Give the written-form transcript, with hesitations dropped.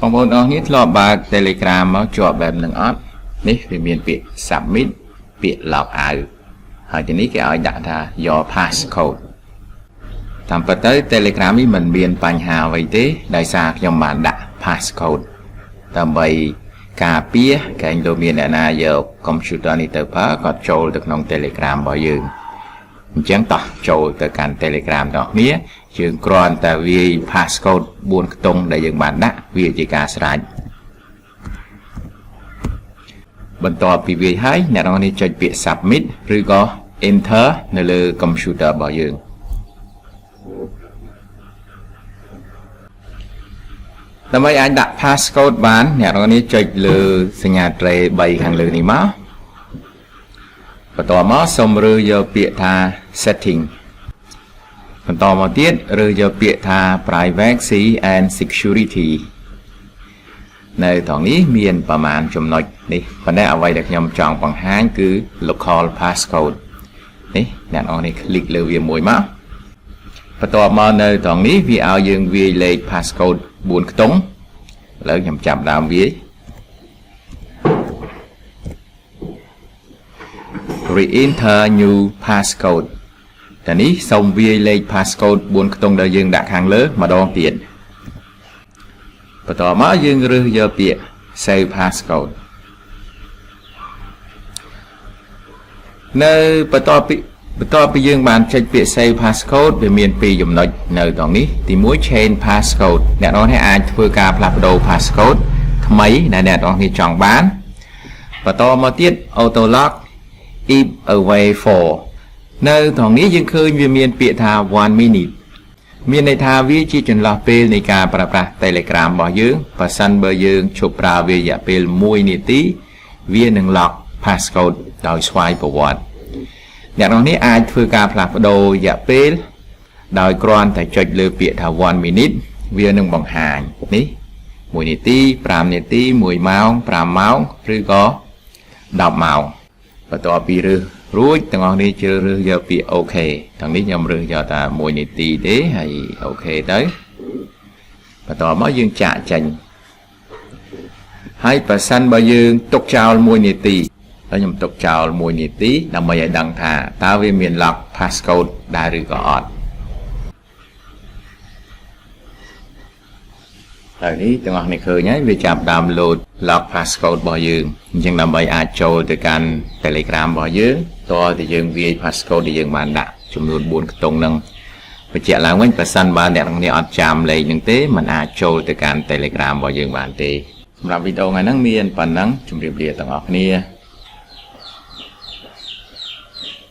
បងប្អូនអរគ្នាធ្លាប់បើក Telegram មកជាប់បែបនឹងអត់នេះវាមានពាក្យ submit ពាក្យ log out ហើយទីនេះគេឲ្យដាក់ថា your passcode តាមពិតទៅ Telegram នេះមិនមានបញ្ហាអ្វីទេដោយសារខ្ញុំបានដាក់ passcode ដើម្បីការពារកែងលោកមានអ្នកណាយក computer នេះទៅប្រើគាត់ចូលទៅក្នុង Telegram របស់យើងអញ្ចឹងតោះចូលទៅកាន់ Telegram របស់គ្នាយើងគ្រាន់តែវាយ passcode 4ខ្ទង់ដែលយើងបានដាក់វាជាការស្រេចបន្ទាប់ពីវាយហើយអ្នកនរនេះចុចពាក្យ submit ឬក៏ enter នៅលើ computer របស់យើងដើម្បីអាចដាក់ passcode បានអ្នកនរនេះចុចលើសញ្ញាត្រេ3ខាងលើនេះមកបន្តមកសូមរើសយកពាក្យថា setting បន្តមកទៀតរើសយកពាក្យថា privacy and security នៅត្រង់នេះមានប្រមាណចំណុចនេះប៉ុន្តែអ្វីដែលខ្ញុំចង់បង្ហាញគឺ local passcode នេះអ្នកនរនេះคลิกលើវាមួយមកបន្តមកនៅត្រង់នេះវាឲ្យយើងវាយលេខ passcode 4ខ្ទង់ឥឡូវខ្ញុំចាប់ដើមវាយ re-enter new passcode តែនេះសូមវាយលេខ passcode 4ខ្ទង់ដែលយើងដាក់ខាងលើម្ដងទៀតបន្តមកយើងរើសយកពាក្យ save passcode នៅបន្ទាប់ពីយើងបានចុចពាក្យ save passcode វាមាន2ចំណុចនៅត្រង់នេះទី1 change passcode អ្នកនរនេះអាចធ្វើការផ្លាស់ប្ដូរ passcode ថ្មីដែលអ្នកនរនេះចង់បានបន្តមកទៀត auto lock if away for នៅត្រង់នេះយើងឃើញវាមានពាក្យថា 1 minute មានន័យថាវាជាចន្លោះពេលនៃការប្រើប្រាស់ Telegram របស់យើងបើសិនបើយើងឈប់ប្រើវារយៈពេល1នាទីវានឹង lock passcode ដោយស្វ័យប្រវត្តិអ្នកនរនេះអាចធ្វើការផ្លាស់ប្ដូររយៈពេលដោយគ្រាន់តែចុចលើពាក្យថា 1 minute វានឹងបង្ហាញនេះ1នាទី5នាទី1ម៉ោង5ម៉ោងឬក៏10ម៉ោងបន្ទាប់ពីរើសរួចទាំងអស់នេះជ្រើសរើសយកពាក្យ OK ទាំងនេះខ្ញុំរើសយកតែ1នាទីទេហើយ OK ទៅបន្តមកយើងចាក់ចេញហើយបើសិនបើយើងទុកចោល1នាទីហើយខ្ញុំទុកចោល1នាទីដើម្បីឲ្យដឹងថាតើវាមាន lock passcode ដែរឬក៏អត់ហើយនេះទាំងអស់នេះឃើញហើយវាចាប់ download lock passcode របស់យើងអញ្ចឹងដើម្បីអាចចូលទៅកាន់ Telegram របស់យើងតើតែយើងវាយ passcode ដែលយើងបានដាក់ចំនួន4ខ្ទង់ហ្នឹងបញ្ជាក់ឡើងវិញបើសិនបើអ្នកទាំងនេះអត់ចាំលេខហ្នឹងទេมันអាចចូលទៅកាន់ Telegram របស់យើងបានទេសម្រាប់វីដេអូថ្ងៃហ្នឹងមានប៉ុណ្ណឹងជម្រាបលាទាំងអស់គ្នា